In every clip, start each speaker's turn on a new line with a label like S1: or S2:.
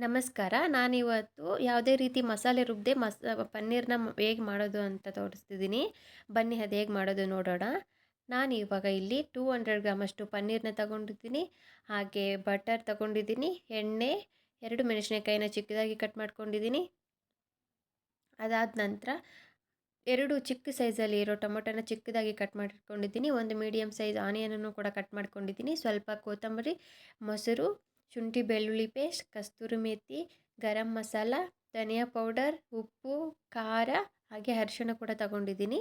S1: ನಮಸ್ಕಾರ. ನಾನಿವತ್ತು ಯಾವುದೇ ರೀತಿ ಮಸಾಲೆ ರುಬ್ಬದೆ ಪನ್ನೀರ್‌ನ ಹೇಗೆ ಮಾಡೋದು ಅಂತ ತೋರಿಸ್ತಿದ್ದೀನಿ. ಬನ್ನಿ ಅದು ಹೇಗೆ ಮಾಡೋದು ನೋಡೋಣ. ನಾನಿವಾಗ ಇಲ್ಲಿ 200 ಗ್ರಾಮಷ್ಟು ಪನ್ನೀರ್‌ನ ತಗೊಂಡಿದ್ದೀನಿ. ಹಾಗೆ ಬಟರ್ ತಗೊಂಡಿದ್ದೀನಿ, ಎಣ್ಣೆ, 2 ಮೆಣಸಿನಕಾಯಿನ ಚಿಕ್ಕದಾಗಿ ಕಟ್ ಮಾಡ್ಕೊಂಡಿದ್ದೀನಿ. ಅದಾದ ನಂತರ 2 ಚಿಕ್ಕ ಸೈಜಲ್ಲಿ ಇರೋ ಟೊಮೊಟೊನ ಚಿಕ್ಕದಾಗಿ ಕಟ್ ಮಾಡಿಟ್ಕೊಂಡಿದ್ದೀನಿ. ಒಂದು ಮೀಡಿಯಮ್ ಸೈಜ್ ಆನಿಯನನ್ನು ಕೂಡ ಕಟ್ ಮಾಡ್ಕೊಂಡಿದ್ದೀನಿ. ಸ್ವಲ್ಪ ಕೊತ್ತಂಬರಿ, ಮೊಸರು, ಶುಂಠಿ ಬೆಳ್ಳುಳ್ಳಿ ಪೇಸ್ಟ್, ಕಸ್ತೂರಿ ಮೇಥಿ, ಗರಂ ಮಸಾಲ, ಧನಿಯಾ ಪೌಡರ್, ಉಪ್ಪು, ಖಾರ ಹಾಗೆ ಅರಿಶಿಣ ಕೂಡ ತಗೊಂಡಿದ್ದೀನಿ.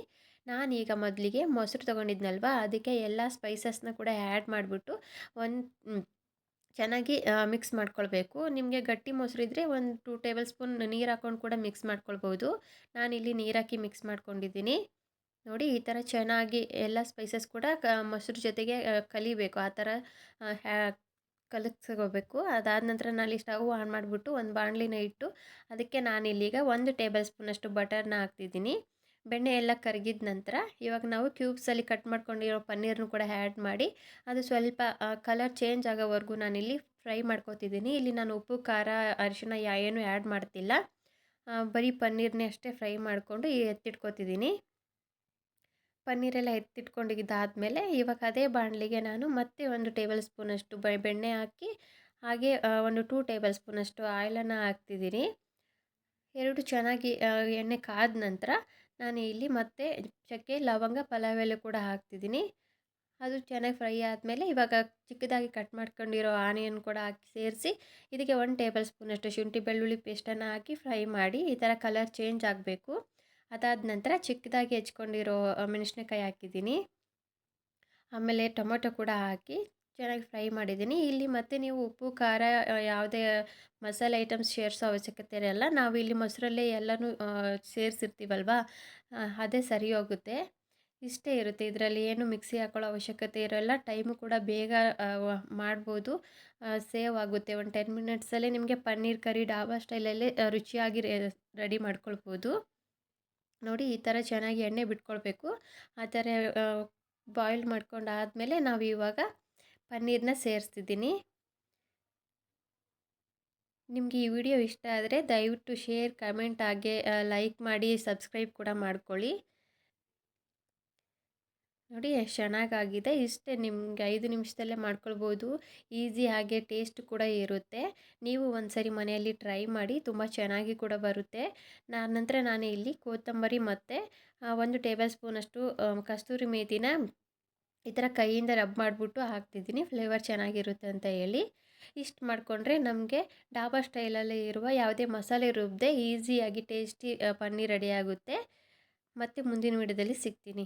S1: ನಾನೀಗ ಮೊದಲಿಗೆ ಮೊಸರು ತಗೊಂಡಿದ್ನಲ್ವ, ಅದಕ್ಕೆ ಎಲ್ಲ ಸ್ಪೈಸಸ್ನ ಕೂಡ ಆ್ಯಡ್ ಮಾಡಿಬಿಟ್ಟು ಒಂದು ಚೆನ್ನಾಗಿ ಮಿಕ್ಸ್ ಮಾಡ್ಕೊಳ್ಬೇಕು. ನಿಮಗೆ ಗಟ್ಟಿ ಮೊಸರಿದ್ದರೆ ಒಂದು 2 ಟೇಬಲ್ ಸ್ಪೂನ್ ನೀರು ಹಾಕ್ಕೊಂಡು ಕೂಡ ಮಿಕ್ಸ್ ಮಾಡ್ಕೊಳ್ಬೋದು. ನಾನಿಲ್ಲಿ ನೀರು ಹಾಕಿ ಮಿಕ್ಸ್ ಮಾಡ್ಕೊಂಡಿದ್ದೀನಿ. ನೋಡಿ, ಈ ಥರ ಚೆನ್ನಾಗಿ ಎಲ್ಲ ಸ್ಪೈಸಸ್ ಕೂಡ ಮೊಸರು ಜೊತೆಗೆ ಕಲಿಬೇಕು. ಆ ಥರ ಕಲಸ್ಕೋಬೇಕು. ಅದಾದ ನಂತರ ನಾನಿಲ್ಲಿ ಸ್ಟವ್ ಆನ್ ಮಾಡಿಬಿಟ್ಟು ಒಂದು ಬಾಣಲಿನ ಇಟ್ಟು ಅದಕ್ಕೆ ನಾನಿಲ್ಲೀಗ 1 ಟೇಬಲ್ ಸ್ಪೂನಷ್ಟು ಬಟರ್ನ ಹಾಕ್ತಿದ್ದೀನಿ. ಬೆಣ್ಣೆ ಎಲ್ಲ ಕರಗಿದ ನಂತರ ಇವಾಗ ನಾವು ಕ್ಯೂಬ್ಸಲ್ಲಿ ಕಟ್ ಮಾಡ್ಕೊಂಡಿರೋ ಪನ್ನೀರನ್ನು ಕೂಡ ಆ್ಯಡ್ ಮಾಡಿ ಅದು ಸ್ವಲ್ಪ ಕಲರ್ ಚೇಂಜ್ ಆಗೋವರೆಗೂ ನಾನಿಲ್ಲಿ ಫ್ರೈ ಮಾಡ್ಕೊತಿದ್ದೀನಿ. ಇಲ್ಲಿ ನಾನು ಉಪ್ಪು, ಖಾರ, ಅರಿಶಿಣ ಏನೂ ಆ್ಯಡ್ ಮಾಡ್ತಿಲ್ಲ. ಬರೀ ಪನ್ನೀರ್ನೇ ಅಷ್ಟೇ ಫ್ರೈ ಮಾಡಿಕೊಂಡು ಎತ್ತಿಟ್ಕೊತಿದ್ದೀನಿ. ಪನ್ನೀರೆಲ್ಲ ಎತ್ತಿಟ್ಕೊಂಡಿದ್ದಾದಮೇಲೆ ಇವಾಗ ಅದೇ ಬಾಣಲಿಗೆ ನಾನು ಮತ್ತೆ 1 ಟೇಬಲ್ ಸ್ಪೂನಷ್ಟು ಬೆಣ್ಣೆ ಹಾಕಿ ಹಾಗೆ ಒಂದು 2 ಟೇಬಲ್ ಸ್ಪೂನಷ್ಟು ಆಯಿಲನ್ನು ಹಾಕ್ತಿದ್ದೀನಿ. 2 ಚೆನ್ನಾಗಿ ಎಣ್ಣೆ ಕಾದ ನಂತರ ನಾನು ಇಲ್ಲಿ ಮತ್ತೆ ಚಕ್ಕೆ, ಲವಂಗ, ಪಲಾವ್ ಎಲೆ ಕೂಡ ಹಾಕ್ತಿದ್ದೀನಿ. ಅದು ಚೆನ್ನಾಗಿ ಫ್ರೈ ಆದಮೇಲೆ ಇವಾಗ ಚಿಕ್ಕದಾಗಿ ಕಟ್ ಮಾಡ್ಕೊಂಡಿರೋ ಆನಿಯನ್ ಕೂಡ ಹಾಕಿ ಸೇರಿಸಿ ಇದಕ್ಕೆ 1 ಟೇಬಲ್ ಸ್ಪೂನಷ್ಟು ಶುಂಠಿ ಬೆಳ್ಳುಳ್ಳಿ ಪೇಸ್ಟನ್ನು ಹಾಕಿ ಫ್ರೈ ಮಾಡಿ ಈ ಥರ ಕಲರ್ ಚೇಂಜ್ ಆಗಬೇಕು. ಅದಾದ ನಂತರ ಚಿಕ್ಕದಾಗಿ ಹೆಚ್ಕೊಂಡಿರೋ ಮೆಣಸಿನಕಾಯಿ ಹಾಕಿದ್ದೀನಿ. ಆಮೇಲೆ ಟೊಮೊಟೊ ಕೂಡ ಹಾಕಿ ಚೆನ್ನಾಗಿ ಫ್ರೈ ಮಾಡಿದ್ದೀನಿ. ಇಲ್ಲಿ ಮತ್ತೆ ನೀವು ಉಪ್ಪು, ಖಾರ ಯಾವುದೇ ಮಸಾಲೆ ಐಟಮ್ಸ್ ಸೇರಿಸೋ ಅವಶ್ಯಕತೆ ಇರಲ್ಲ. ನಾವು ಇಲ್ಲಿ ಮೊಸರಲ್ಲೇ ಎಲ್ಲನೂ ಸೇರಿಸಿರ್ತೀವಲ್ವ, ಅದೇ ಸರಿ ಹೋಗುತ್ತೆ. ಇಷ್ಟೇ ಇರುತ್ತೆ, ಇದರಲ್ಲಿ ಏನು ಮಿಕ್ಸಿ ಹಾಕೊಳ್ಳೋ ಅವಶ್ಯಕತೆ ಇರೋಲ್ಲ. ಟೈಮು ಕೂಡ ಬೇಗ ಮಾಡ್ಬೋದು, ಸೇವ್ ಆಗುತ್ತೆ. ಒಂದು 10 ಮಿನಿಟ್ಸಲ್ಲೇ ನಿಮಗೆ ಪನ್ನೀರ್ ಕರಿ ಡಾಬಾ ಸ್ಟೈಲಲ್ಲೇ ರುಚಿಯಾಗಿ ರೆಡಿ ಮಾಡ್ಕೊಳ್ಬೋದು. ನೋಡಿ, ಈ ಥರ ಚೆನ್ನಾಗಿ ಎಣ್ಣೆ ಬಿಟ್ಕೊಳ್ಬೇಕು. ಆ ಥರ ಬಾಯ್ಲ್ ಮಾಡ್ಕೊಂಡಾದಮೇಲೆ ನಾವು ಇವಾಗ ಪನ್ನೀರನ್ನ ಸೇರಿಸ್ತಿದ್ದೀನಿ. ನಿಮಗೆ ಈ ವಿಡಿಯೋ ಇಷ್ಟ ಆದರೆ ದಯವಿಟ್ಟು ಶೇರ್, ಕಮೆಂಟ್ ಹಾಗೆ ಲೈಕ್ ಮಾಡಿ, ಸಬ್ಸ್ಕ್ರೈಬ್ ಕೂಡ ಮಾಡ್ಕೊಳ್ಳಿ. ನೋಡಿ, ಎಷ್ಟು ಚೆನ್ನಾಗಾಗಿದೆ. ಇಷ್ಟೇ, ನಿಮ್ಗೆ 5 ನಿಮಿಷದಲ್ಲೇ ಮಾಡ್ಕೊಳ್ಬೋದು. ಈಸಿ ಹಾಗೆ ಟೇಸ್ಟ್ ಕೂಡ ಇರುತ್ತೆ. ನೀವು ಒಂದ್ಸರಿ ಮನೆಯಲ್ಲಿ ಟ್ರೈ ಮಾಡಿ, ತುಂಬ ಚೆನ್ನಾಗಿ ಕೂಡ ಬರುತ್ತೆ. ನಂತರ ನಾನು ಇಲ್ಲಿ ಕೊತ್ತಂಬರಿ ಮತ್ತು 1 ಟೇಬಲ್ ಸ್ಪೂನಷ್ಟು ಕಸ್ತೂರಿ ಮೇಥಿನ ಈ ಥರ ಕೈಯಿಂದ ರಬ್ ಮಾಡಿಬಿಟ್ಟು ಹಾಕ್ತಿದ್ದೀನಿ, ಫ್ಲೇವರ್ ಚೆನ್ನಾಗಿರುತ್ತೆ ಅಂತ ಹೇಳಿ. ಇಷ್ಟು ಮಾಡಿಕೊಂಡ್ರೆ ನಮಗೆ ಡಾಬಾ ಸ್ಟೈಲಲ್ಲಿ ಇರುವ ಯಾವುದೇ ಮಸಾಲೆ ರುಬ್ಬದೆ ಈಸಿಯಾಗಿ ಟೇಸ್ಟಿ ಪನ್ನೀರ್ ರೆಡಿಯಾಗುತ್ತೆ. ಮತ್ತು ಮುಂದಿನ ವಿಡಿಯೋದಲ್ಲಿ ಸಿಗ್ತೀನಿ.